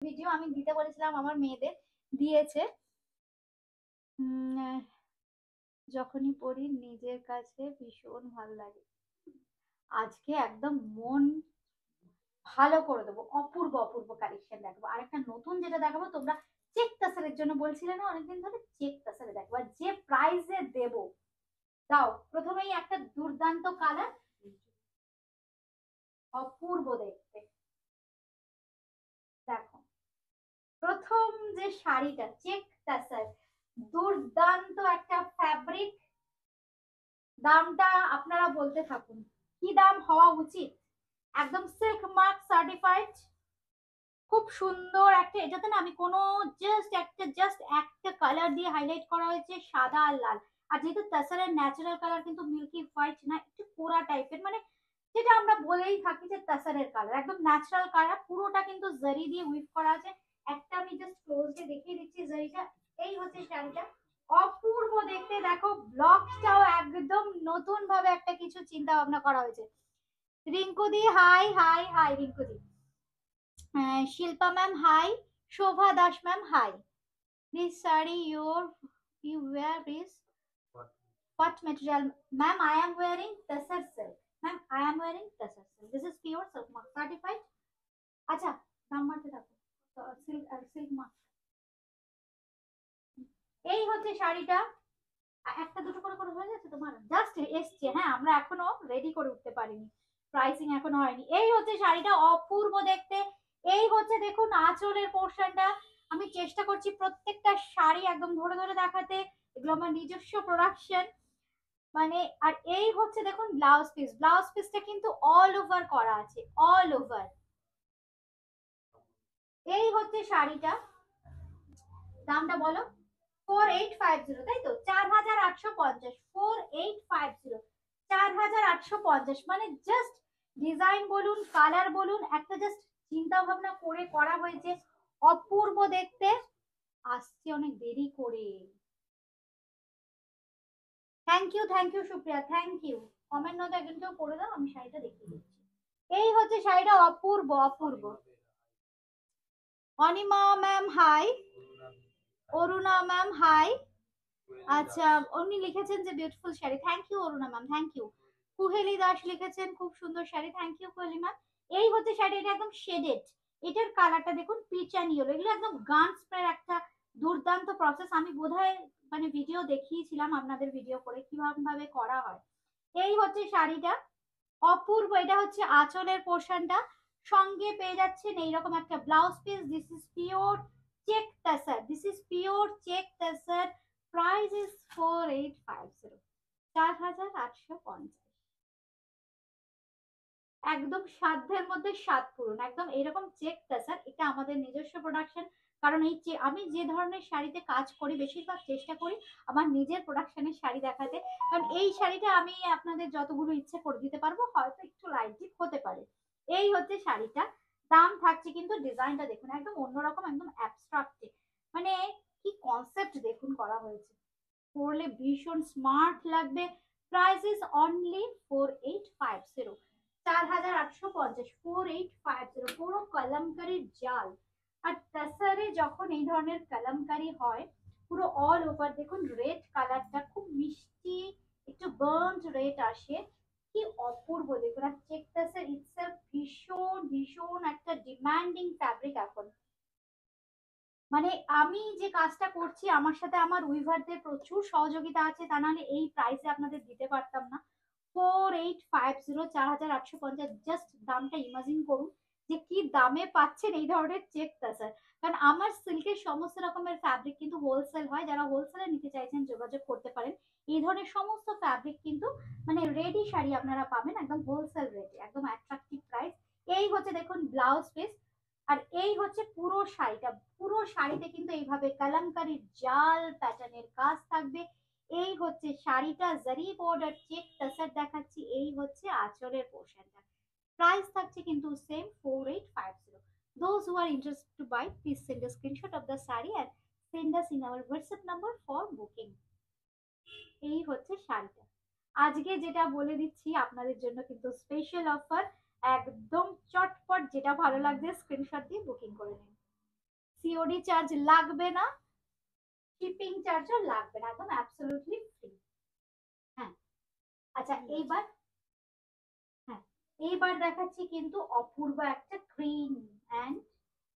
Video আমি দিতে বলেছিলাম, আমার মেয়েদের দিয়েছে। যখনই পড়ি নিজের কাছে ভীষণ ভালো লাগে। আজকে একদম মন ভালো করে দেবো, অপূর্ব অপূর্ব কালেকশন দেখাবো। আর একটা নতুন যেটা দেখাবো, তোমরা চেক টাসারের জন্য বলছিলে না অনেকদিন ধরে, চেক টাসারে দেখো আর যে প্রাইসে দেবো। দাও, প্রথমেই একটা দুর্দান্ত কালার, অপূর্ব দেখতে। দেখো, প্রথম যে শাড়িটা চেক টাসার, দুর্দান্ত একটা ফ্যাব্রিক। দামটা আপনারা বলতে থাকুন কি দাম হওয়া উচিত। একদম সিল্ক মার্ক সার্টিফাইড, খুব সুন্দর একটা। এটাতে না আমি কোনো জাস্ট একটা কালার দিয়ে হাইলাইট করা হয়েছে, সাদা আর লাল। আর যেহেতু তাসারের ন্যাচারাল কালার কিন্তু মিল্কি হোয়াইট না, একটু কোরা টাইপের, মানে যেটা আমরা বলেই থাকি যে তাসারের কালার একদম ন্যাচারাল কালার। পুরোটা কিন্তু জারি দিয়ে উইভ করা আছে। একটা আমি জাস্ট ক্লোজে দেখিয়ে দিচ্ছি জারিটা। এই হচ্ছে শাড়িটা, অপূর্ব দেখতে। দেখো ব্লকটাও একদম নতুন ভাবে একটা কিছু চিন্তা ভাবনা করা হয়েছে। রিঙ্কু দি হাই হাই হাই, রিঙ্কু দি, Shilpa ma'am hi, Shobha Das ma'am hi. This saree you wear is what material? Ma'am, I am wearing Tassar silk. Ma'am, I am wearing Tassar silk. This is pure silk mark certified. আচ্ছা, দাম মারতে থাকো। Silk mark. এই হচ্ছে শাড়িটা। একটা দুটো করে করে হয়ে যাচ্ছে তোমার, জাস্ট এসছে। হ্যাঁ, আমরা এখনো রেডি করে উঠতে পারিনি, প্রাইসিং এখনো হয়নি। এই হচ্ছে শাড়িটা, অপূর্ব দেখতে। এই হচ্ছে দেখুন আঁচলের পোর্শনটা। আমি চেষ্টা করছি প্রত্যেকটা শাড়ি একদম ধরে ধরে দেখাতে, এগুলো আমার নিজস্ব প্রোডাকশন। মানে আর এই হচ্ছে দেখুন ব্লাউজ পিস, ব্লাউজ পিসটা কিন্তু অল ওভার করা আছে, অল ওভার। এই হচ্ছে শাড়িটা, দামটা বলো। 4850, তাই তো? 4850, 4850, 4850। মানে জাস্ট ডিজাইন বলুন, কালার বলুন, একটা জাস্ট চিন্তা ভাবনা করে করা হয়েছে, অপূর্ব দেখতে। আসছে অনেক দেরি করে। Thank you Supriya, thank you. Comment নয়তো একজন কেউ করে দাও, আমি শাড়িটা দেখিয়ে দিচ্ছি। এই হচ্ছে শাড়িটা, অপূর্ব অপূর্ব। Anima ma'am hi, Aruna ma'am hi. আচ্ছা, উনি লিখেছেন যে beautiful sari, thank you Aruna ma'am, thank you. Kuheli Das লিখেছেন খুব সুন্দর sari, thank you Kuheli ma'am. এই হচ্ছে শাড়ি, এটা একদম শেডেড। এটার কালারটা দেখুন পিচ অ্যান্ড ইয়েলো, এগুলো একদম গান স্প্রের একটা দুর্দান্ত প্রসেস। আমি বোধহয় মানে ভিডিও দেখিয়েছিলাম আপনাদের, ভিডিও করে কিভাবে ভাবে করা হয়। এই হচ্ছে শাড়িটা, অপূর্ব। এটা হচ্ছে আঁচলের পোর্শনটা, সঙ্গে পেয়ে যাচ্ছেন এইরকম একটা blouse piece. This is pure check tussar, this is pure check tussar. Price is 4850, 4850। একদম সাধ্যের মধ্যে সাত পূরণ, একদম এরকম চেক টাসার। এটা আমাদের নিজস্ব প্রোডাকশন। কারণ এই আমি যে ধরনের শাড়িতে কাজ করি, বেশিরভাগ চেষ্টা করি আমার নিজের প্রোডাকশনের শাড়ি দেখাতে। কারণ এই শাড়িটা আমি আপনাদের যতগুলো ইচ্ছে করে দিতে পারবো, হয়তো একটু লাইট ডিপ হতে পারে। এই হচ্ছে শাড়িটা, দাম থাকছে কিন্তু, ডিজাইনটা দেখুন একদম অন্যরকম, একদম অ্যাবস্ট্রাক্ট। মানে কি কনসেপ্ট দেখুন করা হয়েছে, পরলে ভীষণ স্মার্ট লাগবে। Price is only 4850, 4850, 4850। পুরো কলমকারির জাল। আর তাসারে যখন এই ধরনের কলমকারি হয়, পুরো অল ওভার দেখুন রেড কালারটা খুব মিষ্টি, একটু বার্নড রেড আসে, কি অপূর্ব দেখুন। আর চেক তাসার ইটসেলফ ভীষণ ভীষণ একটা ডিমান্ডিং ফ্যাব্রিক এখন। মানে আমি যে কাজটা করছি, আমার সাথে আমার উইভারদের প্রচুর সহযোগিতা আছে, তা নাহলে এই প্রাইসে আপনাদের দিতে পারতাম না। 4850, 4850, জাস্ট দামটা ইমাজিন করুন যে কি দামে পাচ্ছেন এই ধরনের চেক টাসার। কারণ আমার সিল্কের সমস্ত রকমের ফ্যাব্রিক কিন্তু হোলসেল হয়, যারা হোলসেলে নিতে চাইছেন যোগাযোগ করতে পারেন। এই ধরনের সমস্ত ফ্যাব্রিক কিন্তু মানে রেডি শাড়ি আপনারা পাবেন একদম হোলসেল রেটে, একদম অ্যাট্রাকটিভ প্রাইস। এই হচ্ছে দেখুন ব্লাউজ পিস। আর এই হচ্ছে পুরো শাড়িটা, পুরো শাড়িতে কিন্তু এইভাবে কালামকারীর জাল প্যাটার্নের কাজ থাকবে। এই হচ্ছে শাড়িটা, জারি বর্ডার চেক টাসার দেখাচ্ছি। এই হচ্ছে আঁচলের পোর্শনটা। প্রাইস থাকছে কিন্তু same, 4850। Those who are interested to buy, please send a screenshot of the saree and send us in our WhatsApp number for booking. এই হচ্ছে শাড়িটা। আজকে যেটা বলে দিচ্ছি আপনাদের জন্য কিন্তু স্পেশাল অফার, একদম চটপট, যেটা ভালো লাগছে স্ক্রিনশট দিয়ে বুকিং করে নিন। সিওডি চার্জ লাগবে না, শিপিং চার্জও লাগবে না, একদম অ্যাবসলিউটলি ফ্রি। হ্যাঁ, আচ্ছা এইবার, হ্যাঁ এইবার দেখাচ্ছি কিন্তু অপূর্ব একটা গ্রিন অ্যান্ড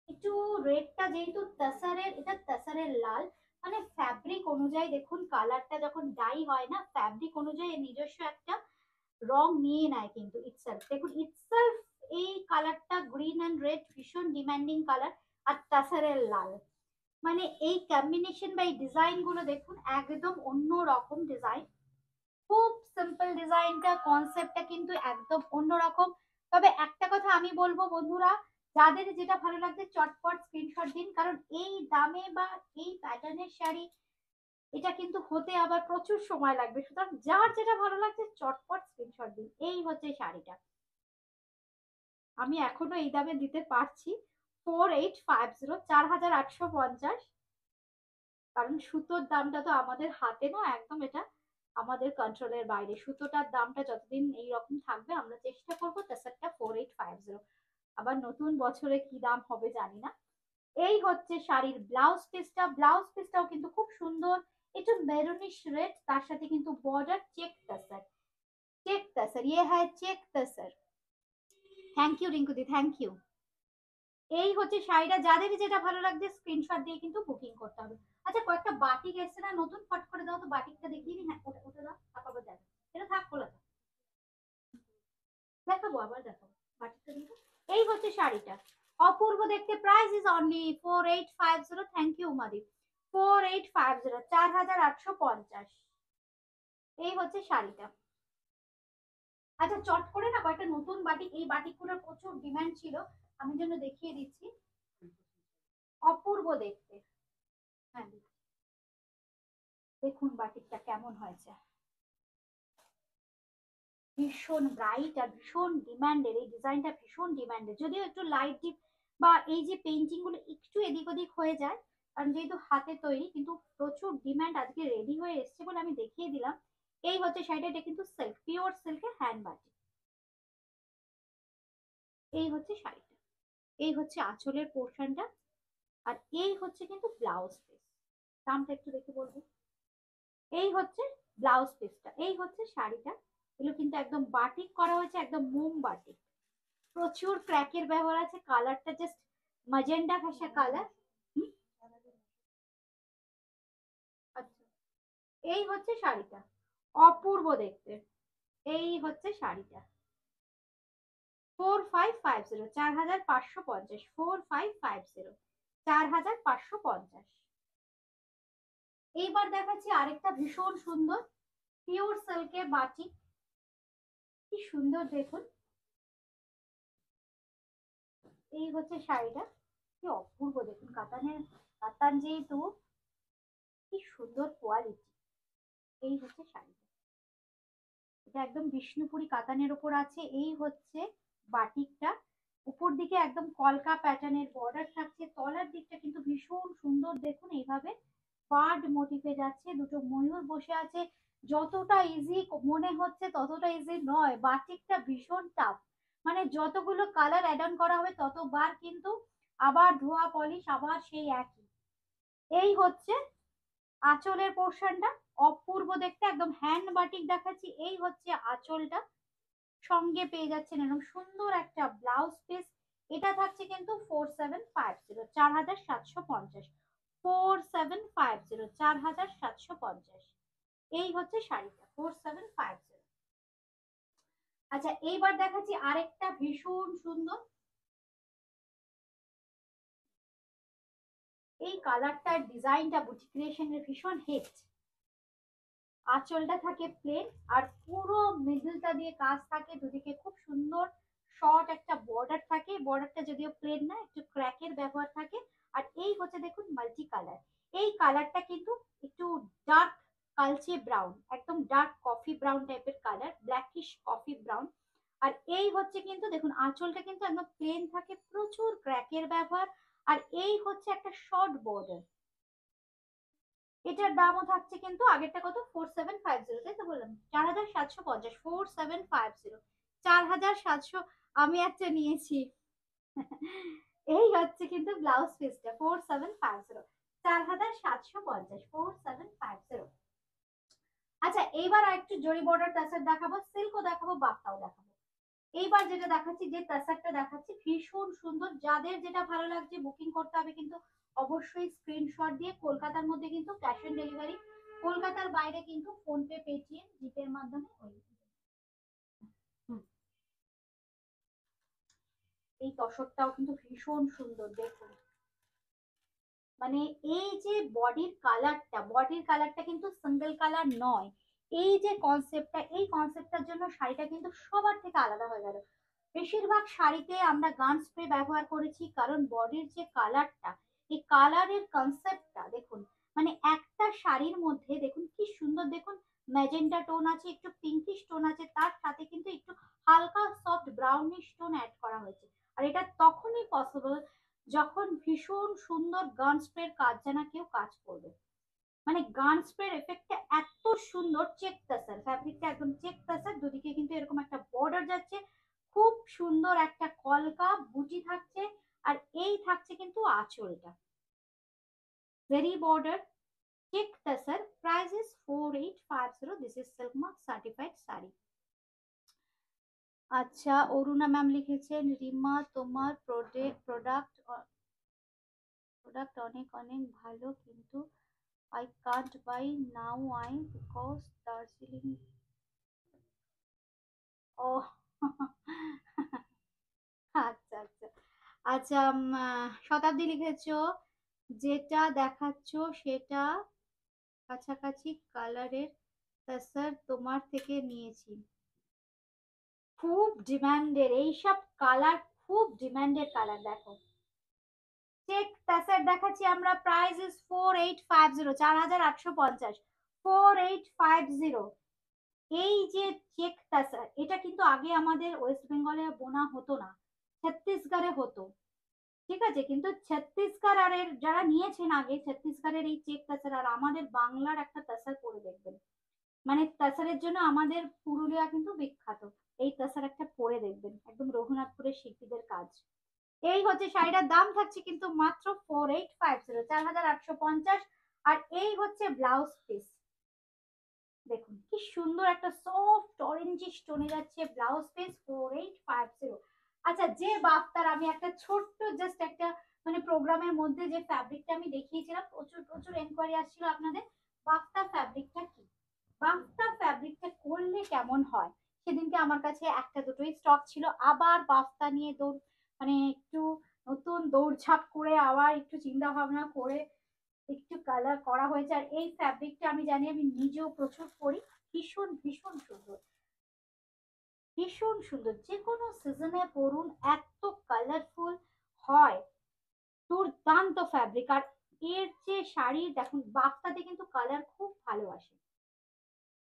একটু রেডটা, যেহেতু তাসারের, এটা তাসারের লাল, মানে ফ্যাব্রিক অনুযায়ী দেখুন কালারটা যখন ডাই হয় না, ফ্যাব্রিক অনুযায়ী নিজস্ব একটা রং নিয়ে নেয় কিন্তু ইটসেলফ। দেখুন ইটসেলফ এই কালারটা গ্রিন অ্যান্ড রেড ভীষণ ডিমান্ডিং কালার, আর তাসারের লাল, মানে এই কম্বিনেশন বা এই ডিজাইন গুলো দেখুন একদম অন্য রকম ডিজাইন। খুব সিম্পল ডিজাইনটা, কনসেপ্টটা কিন্তু একদম অন্যরকম। তবে একটা কথা আমি বলবো বন্ধুরা, যাদের যেটা ভালো লাগছে চটপট স্ক্রিনশট দিন, কারণ এই দামে বা এই প্যাটার্নের শাড়ি এটা কিন্তু হতে আবার প্রচুর সময় লাগবে, সুতরাং যার যেটা ভালো লাগছে চটপট স্ক্রিনশট দিন। এই হচ্ছে শাড়িটা, আমি এখনো এই দামে দিতে পারছি 4850, 4850, কারণ সুতোর দামটা তো আমাদের হাতে না, একদম এটা আমাদের কন্ট্রোলের বাইরে। সুতোটার দামটা যতদিন এইরকম থাকবে আমরা চেষ্টা করবো তাসারটা 4850, আবার নতুন বছরে কি দাম হবে জানি না। এই হচ্ছে শাড়ির ব্লাউজ পিসটা, ব্লাউজ পিসটাও কিন্তু খুব সুন্দর, একটু মেরুনিশ রেড, তার সাথে কিন্তু border check tussar, check tussar, ইয়ে হ্যায় চেক তাসার। থ্যাংক ইউ রিঙ্কুদি, থ্যাংক ইউ। এই হচ্ছে শাড়িটা, যাদের যেটা ভালো লাগছে স্ক্রিনশট দিয়ে কিন্তু বুকিং করতে হবে। আচ্ছা কয়েকটা বাটিক এসছে না নতুন, ফট করে দাও তো, বাটিকটা দেখিয়ে নি। হ্যাঁ ওটা ওটা দাও, আপাতত দেখো, এটা থাক খোলা থাক, দেখাবো আবার দেখাবো বাটিকটা কিন্তু। এই হচ্ছে শাড়িটা, অপূর্ব দেখতে। Price is only 4850। Thank you Madi, 4850, 4850। এই হচ্ছে শাড়িটা। আচ্ছা চট করে না কয়েকটা নতুন বাটিক, এই বাটিকগুলোর প্রচুর ডিমান্ড ছিল, আমি জন্য দেখিয়ে দিচ্ছি, অপূর্ব দেখতে। হ্যাঁ দেখুন বাটিকটা কেমন হয়েছে, ভীষণ ব্রাইট আর ভীষণ ডিমান্ডের, এই ডিজাইনটা ভীষণ ডিমান্ডের। যদিও একটু লাইট ডিপ বা এই যে পেইন্টিং গুলো একটু এদিক ওদিক হয়ে যায়, কারণ যেহেতু হাতে তৈরি, কিন্তু প্রচুর ডিমান্ড, আজকে রেডি হয়ে এসছে বলে আমি দেখিয়ে দিলাম। এই হচ্ছে শাড়িটা, এটা কিন্তু সিল্ক, পিওর সিল্কের হ্যান্ড বাটিক। এই হচ্ছে শাড়িটা, এই হচ্ছে আঁচলের পোর্শনটা, আর এই হচ্ছে কিন্তু ব্লাউজ পিস। দামটা একটু দেখে বলবো। এই হচ্ছে ব্লাউজ পিসটা, এই হচ্ছে শাড়িটা। এগুলো কিন্তু একদম বাটিক করা হয়েছে, একদম মোম বাটিক, প্রচুর ক্র্যাকের ব্যবহার আছে, কালারটা জাস্ট ম্যাজেন্ডা ঘেঁষা কালার। আচ্ছা এই হচ্ছে শাড়িটা, অপূর্ব দেখতে। এই হচ্ছে শাড়িটা 4550, 4550, 4550, 4550। এইবার দেখাচ্ছি আরেকটা ভীষণ সুন্দর পিওর সিল্কের বাটিক, কি সুন্দর দেখুন। এই হচ্ছে শাড়িটা, কি অপূর্ব দেখুন, কাতানের, কাতান যেহেতু, কি সুন্দর কোয়ালিটি। এই হচ্ছে শাড়িটা, এটা একদম বিষ্ণুপুরি কাতানের উপর আছে। এই হচ্ছে বাটিকটা, উপর দিকে একদম কলকা প্যাটার্নের বর্ডার থাকছে, তলার দিকটা কিন্তু ভীষণ সুন্দর দেখুন, এইভাবে বার্ড মোটিফে যাচ্ছে, দুটো ময়ূর বসে আছে। যতটা ইজি মনে হচ্ছে ততটা ইজি নয়, বাটিকটা ভীষণ টাফ, মানে যতগুলো কালার অ্যাড অন করা হবে ততবার কিন্তু আবার ধোয়া পলিশ, আবার সেই একই। এই হচ্ছে আঁচলের পোর্শনটা, অপূর্ব দেখতে, একদম হ্যান্ড বাটিক দেখাচ্ছি। এই হচ্ছে আঁচলটা, সঙ্গে পেয়ে যাচ্ছেন এরকম সুন্দর একটা ব্লাউজ পিস। এটা থাকছে কিন্তু 4750, 4750, 4750, 4750। এই হচ্ছে শাড়িটা 4750। আচ্ছা এইবার দেখাচ্ছি আরেকটা ভীষণ সুন্দর, এই কালারটার ডিজাইনটা বুটিক ক্রিয়েশনের ভীষণ হিট। আঁচলটা থাকে প্লেন, আর পুরো মিডলটা দিয়ে কাজ থাকে, দুদিকে খুব সুন্দর শর্ট একটা বর্ডার থাকে, বর্ডারটা যদিও প্লেন না, একটু ক্র্যাকের ব্যবহার থাকে। আর এই হচ্ছে দেখুন মাল্টি কালার, এই কালারটা কিন্তু একটু ডার্ক কালচে ব্রাউন, একদম ডার্ক কফি ব্রাউন টাইপের কালার, ব্ল্যাকিশ কফি ব্রাউন। আর এই হচ্ছে কিন্তু দেখুন আঁচলটা কিন্তু একদম প্লেন থাকে, প্রচুর ক্র্যাকের ব্যবহার। আর এই হচ্ছে একটা শর্ট বর্ডার। এটার দামও থাকছে কিন্তু, আগেরটা কত 4750, তাই তো বললাম, 4750, 4750, 4700। আমি একটা নিয়েছি এই হচ্ছে কিন্তু ব্লাউজ পিসটা 4750, 4750, 4750। আচ্ছা এইবার একটু জরি বর্ডার টাসার দেখাবো, সিল্কও দেখাবো, বাপ্তাও দেখাবো। এইবার যেটা দেখাচ্ছি, যে টাসারটা দেখাচ্ছি ভীষণ সুন্দর, যাদের যেটা ভালো লাগছে বুকিং করতে হবে কিন্তু অবশ্যই স্ক্রিনশট দিয়ে। কলকাতার মধ্যে কিন্তু ক্যাশ অন ডেলিভারি, কলকাতার বাইরে কিন্তু ফোনপে, পেটিএম, জিপের মাধ্যমে ওই। এই তসরটাও কিন্তু ভীষণ সুন্দর দেখুন, মানে এই যে বডির কালারটা কিন্তু সিঙ্গেল কালার নয়। এই যে কনসেপ্টটা, এই কনসেপ্টটার জন্য শাড়িটা কিন্তু সবার থেকে আলাদা হয়ে গেল। বেশিরভাগ শাড়িতে আমরা গান স্প্রে ব্যবহার করেছি, কারণ বডির যে কালারটা, এই কালারের কনসেপ্টটা দেখুন, মানে একটা শাড়ির মধ্যে দেখুন কি সুন্দর, দেখুন ম্যাজেন্টা টোন আছে, একটু পিঙ্কিশ টোন আছে, তার সাথে কিন্তু একটু হালকা সফট ব্রাউনিশ টোন অ্যাড করা হয়েছে। আর এটা তখনই পসিবল যখন ভীষণ সুন্দর গান স্প্রের কাজ জানা কেউ কাজ করবে। মানে গান স্প্রের এফেক্টটা এত সুন্দর, চেক টাসার ফ্যাব্রিকটা একদম চেক টাসার, দুদিকে কিন্তু এরকম একটা বর্ডার যাচ্ছে, খুব সুন্দর একটা কলকা বুটি থাকছে। আর এই থাকছে কিন্তু আঁচলটা, very border, check tussar. Price is 4850, this is silk mark certified sari. আচ্ছা অরুণা ম্যাম লিখেছেন, রিমা তোমার প্রোডাক্ট প্রোডাক্ট অনেক অনেক ভালো, কিন্তু I can't buy now I because Darjeeling. Oh, আচ্ছা আচ্ছা আচ্ছা। শতাব্দী লিখেছো, যেটা দেখাচ্ছো সেটা কাছাকাছি কালারের, স্যার তোমার থেকে নিয়েছি। খুব ডিমান্ডের এইসব কালার, খুব ডিমান্ডের কালার। দেখো চেক টাসার দেখাচ্ছি আমরা, প্রাইস ইজ 4850, 4850, 4850। এই যে চেক টাসার, এটা কিন্তু আগে আমাদের ওয়েস্ট বেঙ্গলে বোনা হতো না, ছত্তিশগড়ে হতো। ঠিক আছে, কিন্তু ছত্তিশগড় আর এর যারা নিয়েছেন আগে, ছত্তিশগড়ের এই চেক টাসার আর আমাদের বাংলার একটা টাসার পরে দেখবেন, মানে টাসারের জন্য আমাদের পুরুলিয়া কিন্তু বিখ্যাত। এই টাসার একটা পরে দেখবেন, একদম রঘুনাথপুরের শিল্পীদের কাজ। এই হচ্ছে শাড়িটার দাম থাকছে কিন্তু মাত্র 4850, 4850। আর এই হচ্ছে ব্লাউজ পিস, দেখুন কি সুন্দর একটা সফট অরেঞ্জি স্টোনে যাচ্ছে ব্লাউজ পিস, 4850। আচ্ছা যে বাফতার আমি একটা ছোট্ট জাস্ট একটা মানে প্রোগ্রামের মধ্যে যে ফ্যাব্রিকটা আমি দেখিয়েছিলাম, প্রচুর প্রচুর এনকোয়ারি আসছিল আপনাদের, বাফতা ফ্যাব্রিকটা কি, বাফতা ফ্যাব্রিকটা করলে কেমন হয়। সেদিনকে আমার কাছে একটা দুটোই স্টক ছিল, আবার বাফতা নিয়ে দৌড়, মানে একটু নতুন দৌড়ঝাঁপ করে আবার একটু চিন্তা ভাবনা করে একটু কালার করা হয়েছে। আর এই ফ্যাব্রিকটা আমি জানি, আমি নিজেও প্রচুর পরি, ভীষণ ভীষণ সুন্দর, ভীষণ সুন্দর, যে কোনো সিজনে পরুন, এত কালারফুল হয়, দুর্দান্ত ফ্যাব্রিক। আর এর যে শাড়ি দেখুন, বাফতাতে কিন্তু কালার খুব ভালো আসে,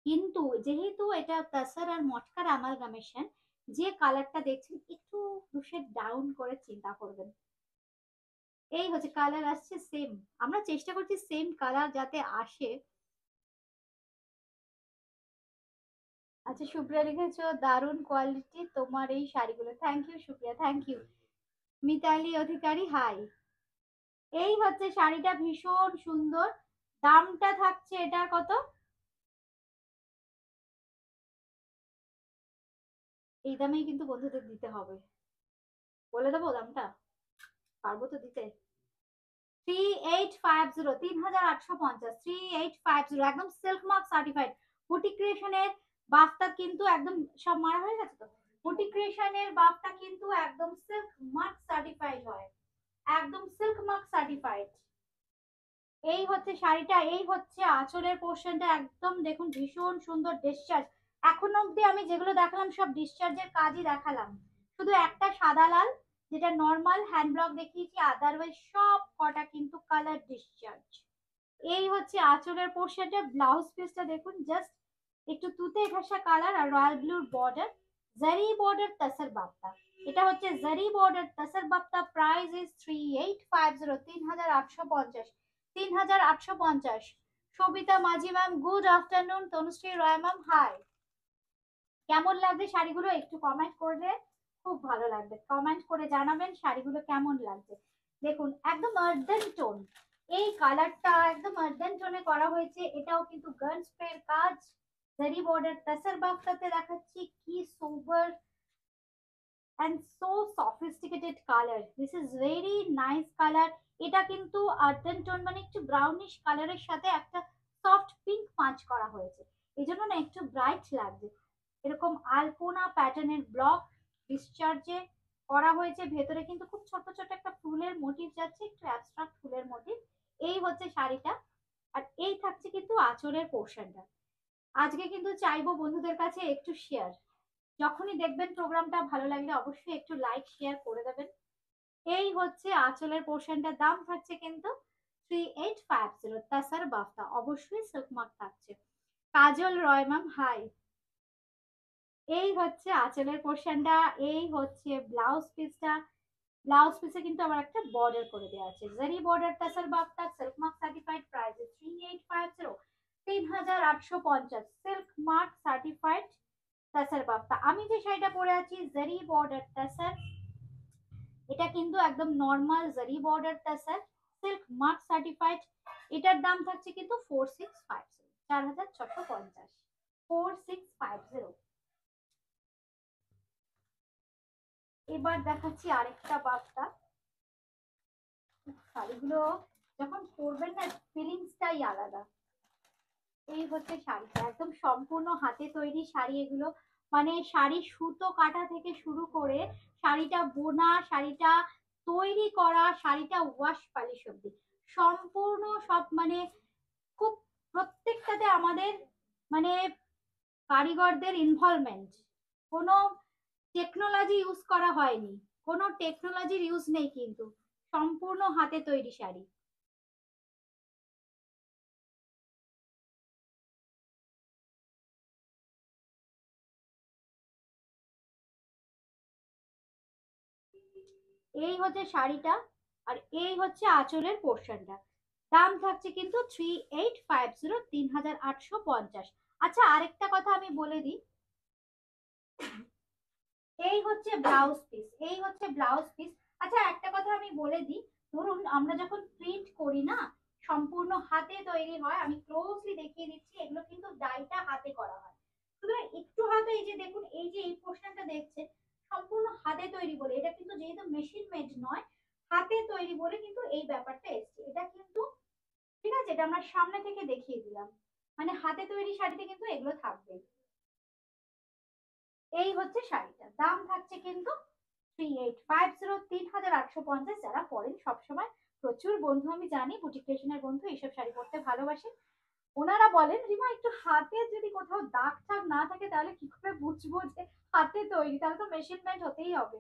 কিন্তু যেহেতু এটা তাসার আর মটকার অ্যামালগামেশন, যে কালারটা দেখছেন একটু দুশেড ডাউন করে চিন্তা করবেন। এই হচ্ছে কালার আসছে সেম, আমরা চেষ্টা করছি সেম কালার যাতে আসে। আচ্ছা সুপ্রিয়া লিখেছো, দারুণ কোয়ালিটি তোমার এই শাড়িগুলো, thank you Supriya, thank you. Mitali Adhikari hi. এই হচ্ছে শাড়িটা ভীষণ সুন্দর, দামটা থাকছে এটার কত, এই দামেই কিন্তু বন্ধুদের দিতে হবে, বলে দেবো দামটা, পারবো তো দিতে। 3850, 3850, 3850, একদম সিল্ক মার্ক সার্টিফাইড। বুটিক ক্রিয়েশনের বাফটা কিন্তু একদম সব মারা হয়ে গেছে তো, বুটিক ক্রিয়েশনের বাফটা কিন্তু একদম সিল্ক মার্ক সার্টিফাইড হয়, একদম সিল্ক মার্ক সার্টিফাইড। এই হচ্ছে শাড়িটা, এই হচ্ছে আঁচলের পোর্শনটা, একদম দেখুন ভীষণ সুন্দর ডিসচার্জ। এখন অব্দি আমি যেগুলো দেখালাম সব ডিসচার্জের কাজই দেখালাম, শুধু একটা সাদা লাল যেটা নর্মাল হ্যান্ড ব্লক দেখিয়েছি, আদারওয়াইজ সব কটা কিন্তু কালার ডিসচার্জ। এই হচ্ছে আঁচলের পোর্শনটা, ব্লাউজ পিসটা দেখুন জাস্ট একটু তুতে ঘাসা কালার আর রয়্যাল ব্লুর বর্ডার, জারি বর্ডার তাসার বাপ্তা। এটা হচ্ছে জারি বর্ডার তাসার বাপ্তা, price is 3850, 3850, 3850। Sabita Majhi ma'am good afternoon, Tanushree Roy ma'am hi. কেমন লাগছে শাড়িগুলো একটু কমেন্ট করলে খুব ভালো লাগবে। কমেন্ট করে জানাবেন শাড়িগুলো কেমন লাগছে। দেখুন একদম আর্দেন টোন, এই কালারটা একদম আর্দেন টোনে করা হয়েছে। এটাও কিন্তু গান স্প্রের কাজ, জারি বর্ডার তাসার বাক্সাতে দেখাচ্ছি, কি super and so sophisticated color. This is very nice color. এটা কিন্তু আর্থেন টোন মানে একটু ব্রাউনিশ কালারের সাথে একটা সফট পিঙ্ক পাঁচ করা হয়েছে, এই জন্য না একটু ব্রাইট লাগছে। এরকম আলপনা প্যাটার্নের ব্লক ডিসচার্জে করা হয়েছে, ভেতরে কিন্তু খুব ছোট ছোট একটা ফুলের মোটিভ যাচ্ছে, একটু অ্যাবস্ট্রাক্ট ফুলের মোটিভ। এই হচ্ছে শাড়িটা, আর এই থাকছে কিন্তু আঁচলের পোর্শনটা। আজকে কিন্তু চাইবো বন্ধুদের কাছে একটু শেয়ার, যখনই দেখবেন প্রোগ্রামটা ভালো লাগলে অবশ্যই একটু লাইক শেয়ার করে দেবেন। এই হচ্ছে আঁচলের পোর্শনটা, দাম থাকছে কিন্তু 3850 তাসার বাফতা, অবশ্যই সিল্ক মার্ক থাকছে। কাজল রয় ম্যাম হাই। এই হচ্ছে আঁচলের পোর্শনটা, এই হচ্ছে ব্লাউজ পিসটা। ব্লাউজ পিসে কিন্তু আবার একটা বর্ডার করে দেওয়া আছে, জারি বর্ডার তাসার বাফতা, silk mark certified, price 3850, 3850 silk mark certified tussar বাফতা। আমি যে শাড়িটা পরে আছি জারি বর্ডার তাসার, এটা কিন্তু একদম নর্মাল জারি বর্ডার তাসার, সিল্ক মার্ক সার্টিফাইড। এটার দাম থাকছে কিন্তু 4650, 4650, 4650। এবার দেখাচ্ছি আরেকটা বাফতা। শাড়িগুলো যখন পরবেন না ফিলিংসটাই আলাদা। এই হচ্ছে শাড়িটা, একদম সম্পূর্ণ হাতে তৈরি শাড়ি এগুলো, মানে শাড়ি সুতো কাটা থেকে শুরু করে শাড়িটা বোনা, শাড়িটা তৈরি করা, শাড়িটা ওয়াশ পালিশ অব্দি সম্পূর্ণ সব, মানে খুব প্রত্যেকটাতে আমাদের মানে কারিগরদের ইনভলভমেন্ট, কোনো টেকনোলজি ইউজ করা হয়নি, কোনো টেকনোলজির ইউজ নেই, কিন্তু সম্পূর্ণ হাতে তৈরি শাড়ি। এই হচ্ছে শাড়িটা, আর এই হচ্ছে আঁচলের পোর্শনটা। দাম থাকছে কিন্তু 3850, 3850। আচ্ছা আরেকটা কথা আমি বলে দিই, এই হচ্ছে ব্লাউজ পিস, এই হচ্ছে ব্লাউজ পিস। আচ্ছা একটা কথা আমি বলে দিই, ধরুন আমরা যখন প্রিন্ট করি না, সম্পূর্ণ হাতে তৈরি হয়, আমি ক্লোজলি দেখিয়ে দিচ্ছি, এগুলো কিন্তু ডাইটা হাতে করা হয়। সুতরাং একটু হাতে, এই যে দেখুন এই যে এই পোর্শনটা দেখছেন, সম্পূর্ণ হাতে তৈরি বলে, এটা কিন্তু যেহেতু মেশিন মেড নয়, হাতে তৈরি বলে কিন্তু এই ব্যাপারটা এসছে। এটা কিন্তু ঠিক আছে, এটা আমরা সামনে থেকে দেখিয়ে দিলাম, মানে হাতে তৈরি শাড়িতে কিন্তু এগুলো থাকবে। এই হচ্ছে শাড়িটা, দাম থাকছে কিন্তু 3850, 3850। যারা পরেন সবসময়, প্রচুর বন্ধু আমি জানি বুটিক ফ্যাশনের বন্ধু এইসব শাড়ি পরতে ভালোবাসেন, ওনারা বলেন রিমা একটু হাতে যদি কোথাও দাগ টাগ না থাকে তাহলে কি করে বুঝবো যে হাতে তৈরি, তাহলে তো মেশিন মেড হতেই হবে।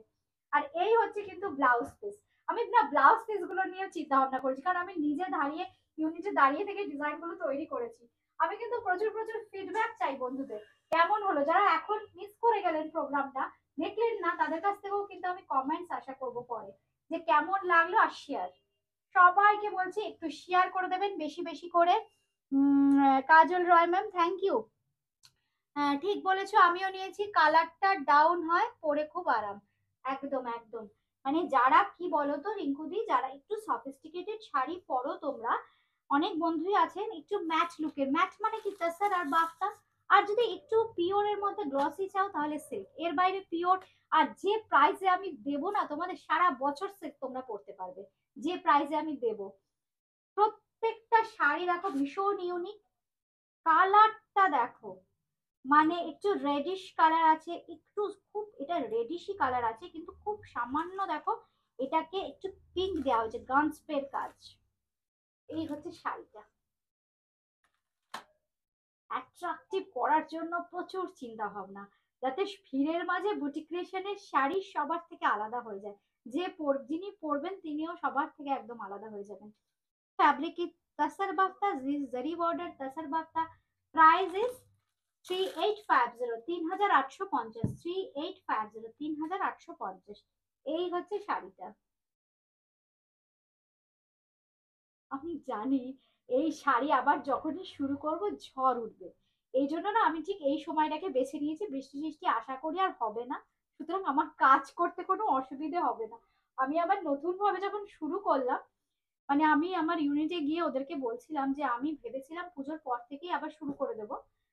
আর এই হচ্ছে কিন্তু ব্লাউজ পিস। আমি না ব্লাউজ পিস গুলো নিয়ে চিন্তা ভাবনা করেছি, কারণ আমি নিজে দাঁড়িয়ে ইউনিটে দাঁড়িয়ে থেকে ডিজাইন গুলো তৈরি করেছি। আমি কিন্তু প্রচুর প্রচুর ফিডব্যাক চাই বন্ধুদের, কেমন হলো, যারা এখন মিস করে গেলেন প্রোগ্রামটা, দেখলেন না, তাদের কাছ থেকেও কিন্তু আমি কমেন্টস আশা করব পরে, যে কেমন লাগলো। আর শেয়ার, সবাইকে বলছি একটু শেয়ার করে দেবেন বেশি বেশি করে। কাজল রয় ম্যাম থ্যাংক ইউ। হ্যাঁ ঠিক বলেছো, আমিও নিয়েছি, কালারটা ডাউন হয়, পরে খুব আরাম। একদম একদম, মানে যারা কি বলো তো রিঙ্কুদি, যারা একটু সফিস্টিকেটেড শাড়ি পরো তোমরা, অনেক বন্ধুই আছেন একটু ম্যাট লুকের, ম্যাট মানে কি তাসার আর বাফতা, আর যদি একটু পিওরের মধ্যে গ্লসি চাও তাহলে সিল্ক, এর বাইরে পিওর। আর যে প্রাইসে আমি দেবো না তোমাদের, সারা বছর সিল্ক তোমরা পড়তে পারবে যে প্রাইসে আমি দেবো। প্রত্যেকটা শাড়ি দেখো ভীষণ ইউনিক, কালারটা দেখো, মানে একটু রেডিশ কালার আছে, একটু খুব এটা রেডিশই কালার আছে, কিন্তু খুব সামান্য দেখো এটাকে একটু পিঙ্ক দেওয়া হয়েছে, গান স্প্রের কাজ। এই হচ্ছে শাড়িটা, অ্যাট্রাকটিভ করার জন্য প্রচুর চিন্তা ভাবনা, যাতে ভিড়ের মাঝে বুটিক ক্রিয়েশনের শাড়ি সবার থেকে আলাদা হয়ে যায়, যে যিনি পরবেন তিনিও সবার থেকে একদম আলাদা হয়ে যাবেন। ফ্যাব্রিক তাসার বাফতা, জারি বর্ডার তাসার বাফতা, প্রাইস ইজ 3850, 3850, 3850, 3850। এই হচ্ছে শাড়িটা। আমি জানি এই শাড়ি আবার যখনই শুরু করব ঝড় উঠবে, এই জন্য না আমি ঠিক এই সময়টাকে বেছে নিয়েছি, বৃষ্টি বৃষ্টি আশা করি আর হবে না, সুতরাং আমার কাজ করতে কোনো অসুবিধে হবে না। আমি আবার নতুন ভাবে যখন শুরু করলাম, মানে আমি আমার ইউনিটে গিয়ে ওদেরকে বলছিলাম যে আমি ভেবেছিলাম পুজোর পর থেকেই আবার শুরু করে দেব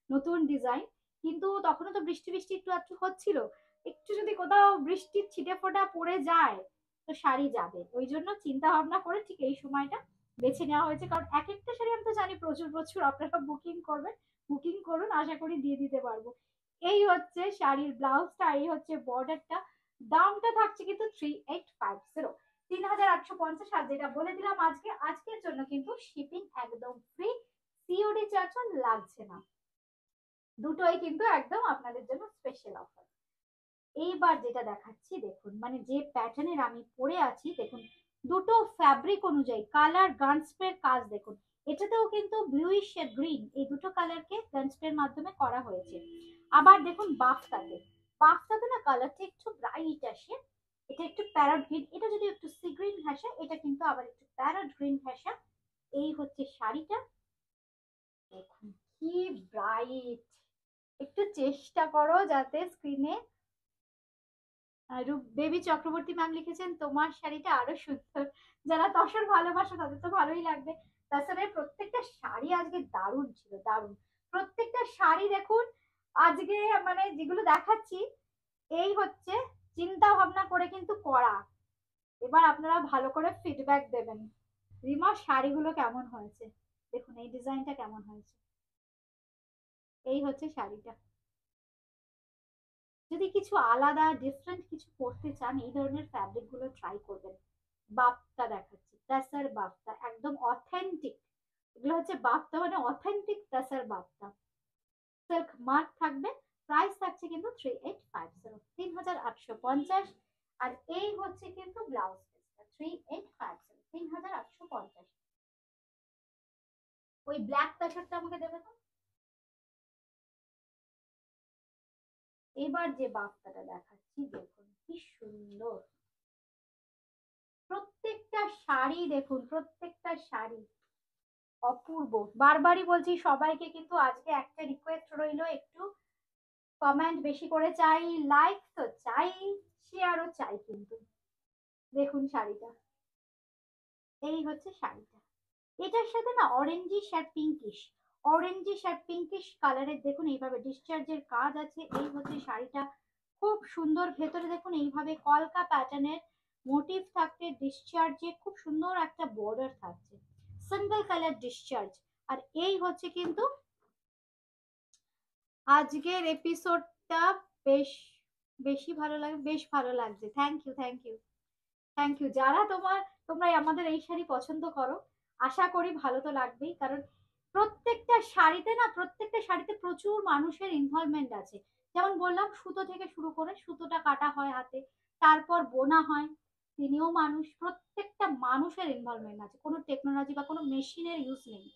নতুন ডিজাইন, কিন্তু তখনও তো বৃষ্টি বৃষ্টি একটু একটু হচ্ছিল, একটু যদি কোথাও বৃষ্টির ছিটে ফোঁটা পড়ে যায় তো শাড়ি যাবে, ওই জন্য চিন্তা ভাবনা করে ঠিক এই সময়টা বেছে নেওয়া হয়েছে। কারণ এক একটা শাড়ি আমি তো জানি প্রচুর প্রচুর আপনারা বুকিং করবেন, বুকিং করুন, আশা করি দিয়ে দিতে পারবো। এই হচ্ছে শাড়ির ব্লাউজটা, এই হচ্ছে বর্ডারটা। দামটা থাকছে কিন্তু 3850, 3850। আর যেটা বলে দিলাম আজকে, আজকের জন্য কিন্তু শিপিং একদম ফ্রি, সিওডি চার্জও লাগছে না, দুটোই কিন্তু একদম আপনাদের জন্য স্পেশাল অফার। এইবার যেটা দেখাচ্ছি দেখুন, মানে যে প্যাটার্নের আমি পরে আছি দেখুন, দুটো ফ্যাব্রিক অনুযায়ী কালার গানস্পের কাজ দেখুন, এটাতেও কিন্তু ব্লুইশ গ্রিন এই দুটো কালারকে গানস্পের মাধ্যমে করা হয়েছে। আবার দেখুন বাফটাতে, বাফটাতে না কালারটা একটু ব্রাইট আসে, এটা একটু প্যারট গ্রিন, এটা যদি একটু সি গ্রিন ঘেঁষা, এটা কিন্তু আবার একটু প্যারট গ্রিন ঘেঁষা। এই হচ্ছে শাড়িটা, দেখুন কি ব্রাইট, একটু চেষ্টা করো যাতে স্ক্রিনে। বেবি চক্রবর্তী ম্যাম লিখেছেন তোমার শাড়িটা আরো সুন্দর, যারা তসর ভালোবাসো তাদের তো ভালোই লাগবে। তাছাড়া প্রত্যেকটা শাড়ি আজকে দারুণ ছিল, দারুণ প্রত্যেকটা শাড়ি দেখুন আজকে, মানে যেগুলো দেখাচ্ছি এই হচ্ছে চিন্তা ভাবনা করে কিন্তু করা। এবার আপনারা ভালো করে ফিডব্যাক দেবেন, রিমা শাড়িগুলো কেমন হয়েছে, দেখুন এই ডিজাইনটা কেমন হয়েছে। এই হচ্ছে শাড়িটা, যদি কিছু আলাদা ডিফারেন্ট কিছু করতে চান এই ধরনের ফ্যাব্রিক গুলো ট্রাই করবেন। বাপ্তা দেখাচ্ছি, তাসার বাপ্তা একদম অথেন্টিক, এগুলো হচ্ছে বাপ্তা মানে অথেন্টিক তাসার বাপ্তা, সিল্ক মার্ক থাকবে। প্রাইস থাকছে কিন্তু 3850, 3850। আর এই হচ্ছে কিন্তু ব্লাউজ পিসটা 3850, 3850। ওই ব্ল্যাক তাসারটা আমাকে দেবে তো। এবার যে বাপ্তাটা দেখাচ্ছি দেখুন কি সুন্দর, প্রত্যেকটা শাড়ি দেখুন, প্রত্যেকটা শাড়ি অপূর্ব। বারবারই বলছি সবাইকে, কিন্তু আজকে একটা রিকোয়েস্ট রইলো, একটু কমেন্ট বেশি করে চাই, লাইক তো চাই, শেয়ারও চাই কিন্তু। দেখুন শাড়িটা, এই হচ্ছে শাড়িটা, এটার সাথে না অরেঞ্জিশ আর পিঙ্কিশ, অরেঞ্জিশ আর পিঙ্কিশ কালারের দেখুন এইভাবে ডিসচার্জের কাজ আছে। এই হচ্ছে শাড়িটা, খুব সুন্দর, ভেতরে দেখুন এইভাবে কলকা প্যাটার্নের মোটিভ থাকতে ডিসচার্জে খুব সুন্দর একটা বর্ডার থাকছে, সিঙ্গেল কালার ডিসচার্জ। আর এই হচ্ছে কিন্তু আজকের এপিসোডটা, বেশ বেশি ভালো লাগে, বেশ ভালো লাগছে, thank you thank you thank you. যারা তোমরা আমাদের এই শাড়ি পছন্দ করো, আশা করি ভালো তো লাগবেই, কারণ প্রত্যেকটা শাড়িতে না, প্রত্যেকটা শাড়িতে প্রচুর মানুষের ইনভলভমেন্ট আছে। যেমন বললাম সুতো থেকে শুরু করে, সুতোটা কাটা হয় হাতে, তারপর বোনা হয়, তিনিও মানুষ, প্রত্যেকটা মানুষের ইনভলভমেন্ট আছে, কোনো টেকনোলজি বা কোনো মেশিনের ইউজ নেই।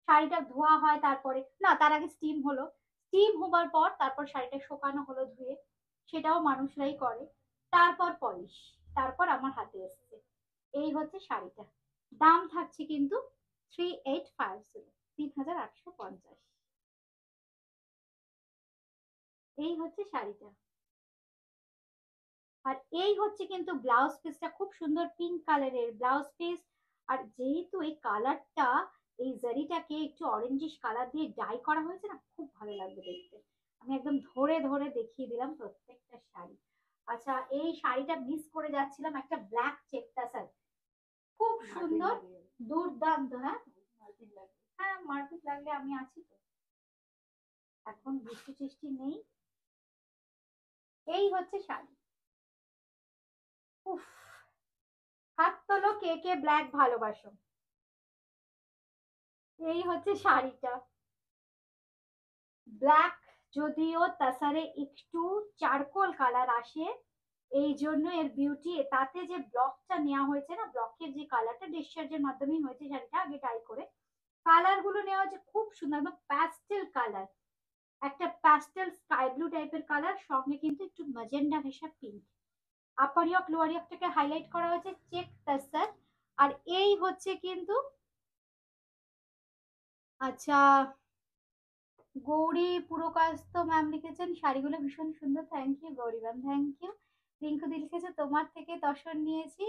শাড়িটা ধোয়া হয়, তারপরে না তার আগে স্টিম হলো, স্টিম হবার পর তারপর শাড়িটা শুকানো হলো ধুয়ে, সেটাও মানুষরাই করে, তারপর পলিশ, তারপর আমার হাতে এসছে। এই হচ্ছে শাড়িটা, দাম থাকছে কিন্তু 3850, 3850। এই হচ্ছে শাড়িটা, আর এই হচ্ছে কিন্তু ব্লাউজ পিসটা, খুব সুন্দর পিঙ্ক কালারের ব্লাউজ পিস। আর যেহেতু এই কালারটা, এই জারিটাকে একটু অরেঞ্জিশ কালার দিয়ে ডাই করা হয়েছে না, খুব ভালো লাগবে দেখতে। আমি একদম ধরে ধরে দেখিয়ে দিলাম প্রত্যেকটা শাড়ি। আচ্ছা, এই শাড়িটা মিস করে যাচ্ছিলাম, একটা ব্ল্যাক চেকটা স্যার, খুব সুন্দর, দুর্দান্ত। হ্যাঁ হ্যাঁ, মার্কেট লাগলে আমি আছি তো, এখন বৃষ্টি টিষ্টি নেই। এই হচ্ছে শাড়ি, উফ, হাত তোলো কে কে ব্ল্যাক ভালোবাসো। এই হচ্ছে শাড়িটা, ব্ল্যাক, যদিও তাসারে একটু চারকোল কালার আসে, এই জন্য এর বিউটি, তাতে যে ব্লকটা নেওয়া হয়েছে না, ব্লকের যে কালারটা ডিসচার্জের মাধ্যমেই হয়েছে, শাড়িটা আগে ডাই করে কালার গুলো নেওয়া হয়েছে, খুব সুন্দর, একদম প্যাস্টেল কালার, একটা প্যাস্টেল স্কাই ব্লু টাইপের কালার, সঙ্গে কিন্তু একটু ম্যাজেন্ডা ঘেঁষা পিঙ্ক, আপার ইয়ক লোয়ার ইয়কটাকে হাইলাইট করা হয়েছে চেক তাসার। আর এই হচ্ছে কিন্তু, আচ্ছা গৌরী পুরকাস্ত ম্যাম লিখেছেন শাড়িগুলো ভীষণ সুন্দর, thank you Gauri ma'am, thank you. রিঙ্কুদি লিখেছে তোমার থেকে দর্শন নিয়েছি,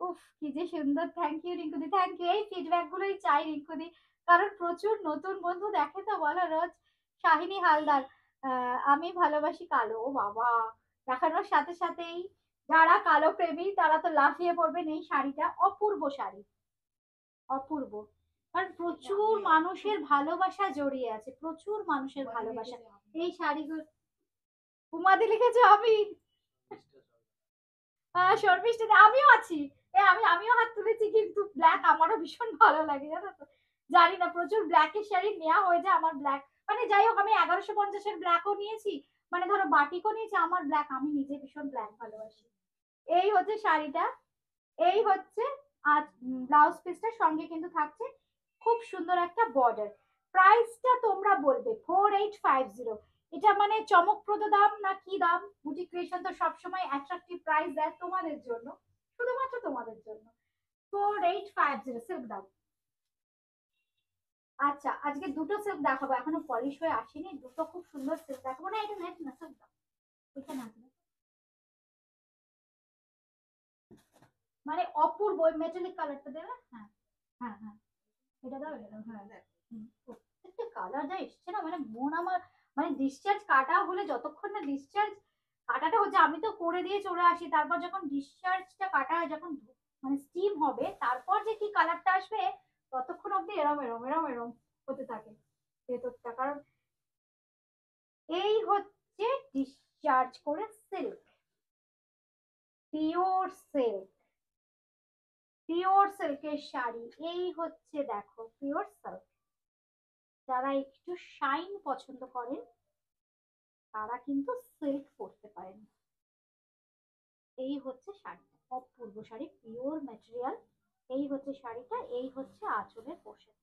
উফ কি যে সুন্দর, থ্যাংক ইউ রিঙ্কুদি, থ্যাংক ইউ। এই ফিডব্যাক গুলোই চাই রিঙ্কুদি, কারণ প্রচুর নতুন বন্ধু দেখে তো বলো রোজ। শাহিনী হালদার, আমি ভালোবাসি কালো, ও বাবা, দেখানোর সাথে সাথেই যারা কালো প্রেমী তারা তো লাফিয়ে পড়বেন। এই শাড়িটা অপূর্ব শাড়ি, অপূর্ব, কারণ প্রচুর মানুষের ভালোবাসা জড়িয়ে আছে, প্রচুর মানুষের ভালোবাসা এই শাড়িগুলো। উমাদি লিখেছে আমি, শর্মিষ্ঠা আমিও আছি, আমিও হাত তুলেছি, কিন্তু ব্ল্যাক আমারও ভীষণ ভালো লাগে জানো তো। জানি না, প্রচুর ব্ল্যাকের শাড়ি নেওয়া হয়ে যায় আমার, ব্ল্যাক মানে যাই হোক, আমি 1150-এর ব্ল্যাকও নিয়েছি, মানে ধরো বাটিকও নিয়েছি, আমার ব্ল্যাক, আমি নিজে ভীষণ ব্ল্যাক ভালোবাসি। এই হচ্ছে শাড়িটা, এই হচ্ছে আজ ব্লাউজ পিসটার সঙ্গে কিন্তু থাকছে খুব সুন্দর একটা বর্ডার। প্রাইসটা তোমরা বলবে 4850, এটা মানে চমকপ্রদ দাম না কি দাম? বুটিক ক্রিয়েশন তো সবসময় অ্যাট্রাকটিভ প্রাইস দেয় তোমাদের জন্য, শুধুমাত্র তোমাদের জন্য। 4850 সিল্ক দাম। আচ্ছা আজকে দুটো সিল্ক দেখাবো, এখনো পলিশ হয়ে আসেনি, দুটো খুব সুন্দর সিল্ক দেখাবো। না এটা নেট না, সিল্ক দাম, এটা না, মানে অপূর্ব মেটালিক কালারটা দেবে। হ্যাঁ হ্যাঁ হ্যাঁ, এটা দাও, এটা দাও, হ্যাঁ প্রত্যেকটা কালার যা এসছে না, মানে মন আমার, মানে ডিসচার্জ কাটা হলে, যতক্ষণ না ডিসচার্জ কাটাটা হচ্ছে, আমি তো করে দিয়ে চলে আসি, তারপর যখন ডিসচার্জটা কাটা হয়, যখন মানে স্টিম হবে, তারপর যে কি কালারটা আসবে, ততক্ষণ অব্দি এরম এরম এরম এরম হতে থাকে ভেতরটা। কারণ এই হচ্ছে ডিসচার্জ করে সিল্ক, পিওর সিল্ক, পিওর সিল্কের শাড়ি। এই হচ্ছে দেখো পিওর সিল্ক, যারা একটু শাইন পছন্দ করেন তারা কিন্তু সিল্ক পরতে পারেন। এই হচ্ছে শাড়িটা, অপূর্ব শাড়ি, পিওর ম্যাটেরিয়াল। এই হচ্ছে শাড়িটা, এই হচ্ছে আঁচলের পোশাক,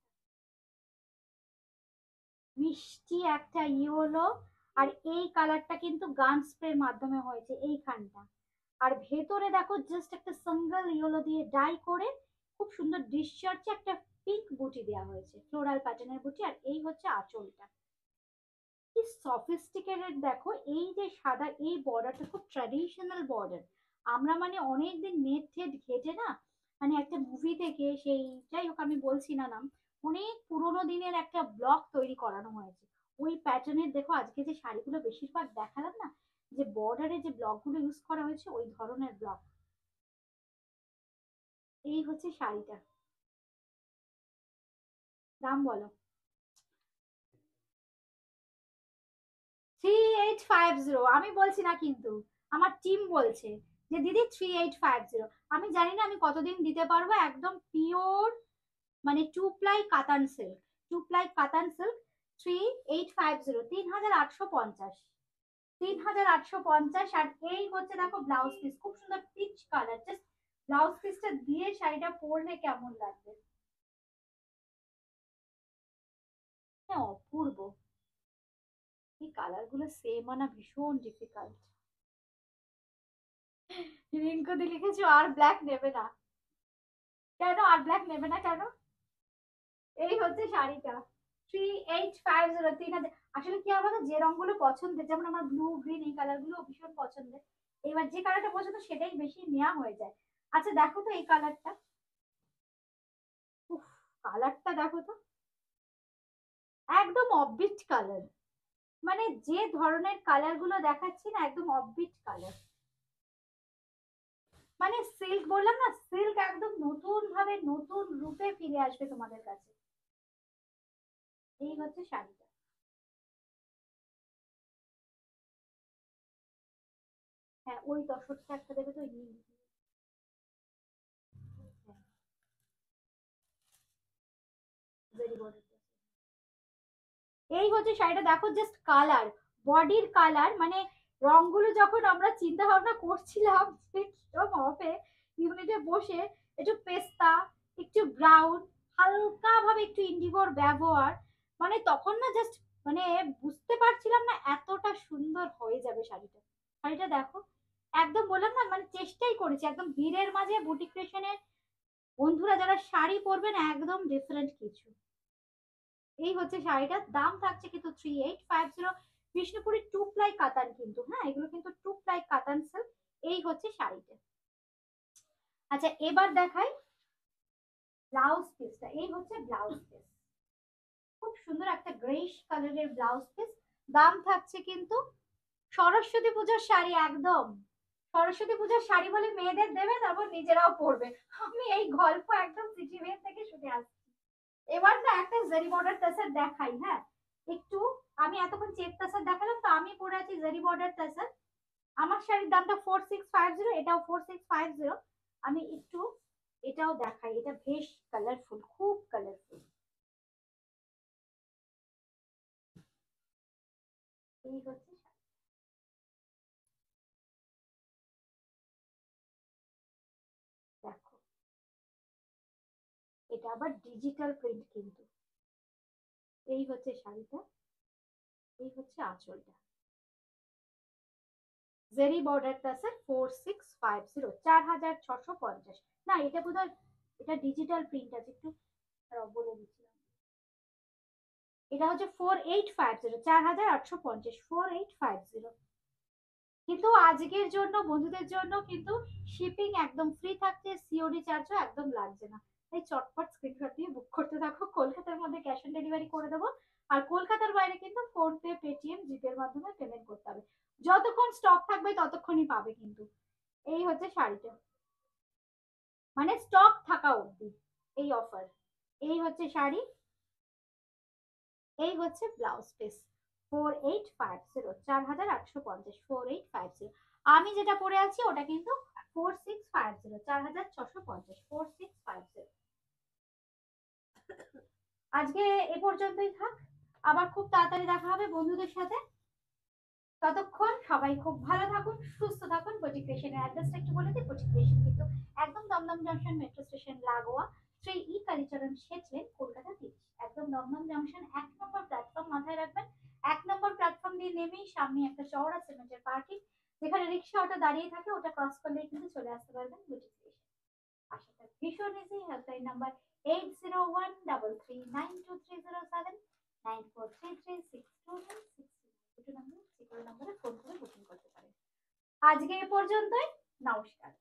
মিষ্টি একটা ইয়েলো। আর এই কালারটা কিন্তু গান স্প্রের মাধ্যমে হয়েছে এইখানটা, আর ভেতরে দেখো জাস্ট একটা সিঙ্গেল ইয়েলো দিয়ে ডাই করে খুব সুন্দর ডিসচার্জে একটা পিঙ্ক বুটি দেওয়া হয়েছে, ফ্লোরাল প্যাটার্নের বুটি। আর এই হচ্ছে আঁচলটা, কি সফিস্টিকেটেড দেখো। এই যে সাদা এই বর্ডারটা খুব ট্র্যাডিশনাল বর্ডার। আমরা মানে অনেকদিন নেট টেট ঘেটে না, মানে একটা মুভি থেকে সেই, যাই হোক আমি বলছি না নাম, অনেক পুরোনো দিনের একটা ব্লক তৈরি করানো হয়েছে ওই প্যাটার্নের। দেখো আজকে যে শাড়িগুলো বেশিরভাগ দেখালাম না, যে বর্ডারে যে ব্লকগুলো ইউজ করা হয়েছে ওই ধরনের ব্লক। এই হচ্ছে শাড়িটা, দাম বলো। 3850, আমি বলছি না কিন্তু, আমার টিম বলছে যে দিদি 3850। আমি জানি না আমি কতদিন দিতে পারবো, একদম পিওর মানে টু প্লাই কাতান সিল্ক, টু প্লাই কাতান সিল্ক। 3850, 3850, 3850। আর এই হচ্ছে দেখো ব্লাউজ পিস, খুব সুন্দর পিচ কালার, জাস্ট ব্লাউজ পিসটা দিয়ে শাড়িটা পরলে কেমন লাগবে, হ্যাঁ অপূর্ব। এই কালার গুলো সেম আনা ভীষণ ডিফিকাল্ট। রিঙ্কুদি লিখেছো আর ব্ল্যাক নেবে না, কেন আর ব্ল্যাক নেবে না কেন? এই হচ্ছে শাড়িটা, 3850, 3000। আসলে কি, আমাদের যে রঙগুলো পছন্দের, যেমন আমার ব্লু গ্রিন এই কালার গুলো ভীষণ পছন্দের, এবার যে কালারটা পছন্দ সেটাই বেশি নেওয়া হয়ে যায়। আচ্ছা দেখো তো এই কালারটা, উফ কালারটা দেখো তো, একদম অফবিট কালার, মানে যে ধরনের কালার গুলো দেখাচ্ছি না, একদম অফবিট কালার। মানে সিল্ক বললাম না, সিল্ক একদম নতুন ভাবে নতুন রূপে ফিরে আসবে তোমাদের কাছে। এই হচ্ছে শাড়িটা, হ্যাঁ ওই তসরটা একটা দেবে তো, ভেরি বড়। এই হচ্ছে শাড়িটা, দেখো জাস্ট কালার, বডির কালার, মানে রংগুলো যখন আমরা চিন্তা ভাবনা করছিলাম যে কিরকম হবে ইউনিটে বসে, একটু পেস্তা, একটু ব্রাউন, হালকা ভাবে একটু ইন্ডিগোর ব্যবহার, মানে তখন না জাস্ট মানে বুঝতে পারছিলাম না এতটা সুন্দর হয়ে যাবে শাড়িটা। শাড়িটা দেখো, একদম বললাম না, মানে চেষ্টাই করেছি একদম ভিড়ের মাঝে বুটিক ক্রিয়েশনের বন্ধুরা যারা শাড়ি পরবেন একদম ডিফারেন্ট কিছু। এই হচ্ছে শাড়িটার দাম থাকছে কিন্তু 3850। বিষ্ণুপুরি 2 প্লাই কাতান কিন্তু, হ্যাঁ এগুলো কিন্তু 2 প্লাই কাতান সিল্ক। এই হচ্ছে শাড়িটা। আচ্ছা এবার দেখাই ব্লাউজ পিসটা। এই হচ্ছে ব্লাউজ পিস, খুব সুন্দর একটা গ্রেইশ কালারের ব্লাউজ পিস। দাম থাকছে কিন্তু, সরস্বতী পূজার শাড়ি একদম, সরস্বতী পূজার শাড়ি বলে মেয়েদের দেবে তারপর নিজেরাও পরবে। আমি এই গল্প একদম সিটিভেন থেকে শুনে আসছি। এবার না একটা জারি বর্ডার তাসার দেখাই, হ্যাঁ একটু। আমি এতক্ষণ চেক তাসার দেখালাম, তো আমি পরে আছি জারি বর্ডার তাসার। আমার শাড়ির দামটা 4650, এটাও 4650। আমি একটু এটাও দেখাই, এটা বেশ কালারফুল, খুব কালারফুল। এই হচ্ছে দেখো, এটা আবার ডিজিটাল প্রিন্ট কিন্তু। এই হচ্ছে শাড়িটা, এই হচ্ছে আঁচলটা। জেরি বর্ডার টাসের 4650, 4650। না এটা বোধহয় এটা ডিজিটাল প্রিন্ট আছে, একটু বলে দিচ্ছিলাম। এটা হচ্ছে 4850, 4850, 4850। কিন্তু আজকের জন্য বন্ধুদের জন্য কিন্তু শিপিং একদম ফ্রি থাকছে, সিওডি চার্জও একদম লাগছে না। তাই চটপট স্ক্রিনশট দিয়ে বুক করতে থাকো। কলকাতার মধ্যে ক্যাশ অন ডেলিভারি করে দেবো। আর কলকাতার বাইরে কিন্তু ফোন পে, পেটিএম, জিপের মাধ্যমে পেমেন্ট করতে হবে। যতক্ষণ স্টক থাকবে ততক্ষণই পাবে কিন্তু। এই হচ্ছে শাড়িটা, মানে স্টক থাকা অবধি এই অফার। এই হচ্ছে শাড়ি, এই হচ্ছে ব্লাউজ পিস। 4850, 4850, 4850। আমি যেটা পরে আছি ওটা কিন্তু 4650, 4650, 4650। আজকে এ পর্যন্তই থাক, আবার খুব তাড়াতাড়ি দেখা হবে বন্ধুদের সাথে। ততক্ষণ সবাই খুব ভালো থাকুন, সুস্থ থাকুন। বুটিক ক্রিয়েশনের অ্যাড্রেসটা একটু বলে দিই। বুটিক ক্রিয়েশন কিন্তু একদম দমদম জংশন মেট্রো স্টেশন লাগোয়া, শ্রী ই কালীচরণ শেঠ লেন, কলকাতা 30। একদম দমদম জংশন 1 নম্বর প্ল্যাটফর্ম মাথায় রাখবেন। 1 নম্বর প্ল্যাটফর্ম দিয়ে নেমেই সামনে একটা চওড়া সিমেন্টের পার্কিং, যেখানে রিক্সা ওটা দাঁড়িয়ে থাকে, ওটা ক্রস করলেই কিন্তু চলে আসতে পারবেন বুটিক ক্রিয়েশন। আশা করি ভীষণ ইজি। Helpline number 8013392307, 94336296। দুটো নাম্বারে ফোন করে বুকিং করতে পারেন। আজকে এ পর্যন্তই, নমস্কার।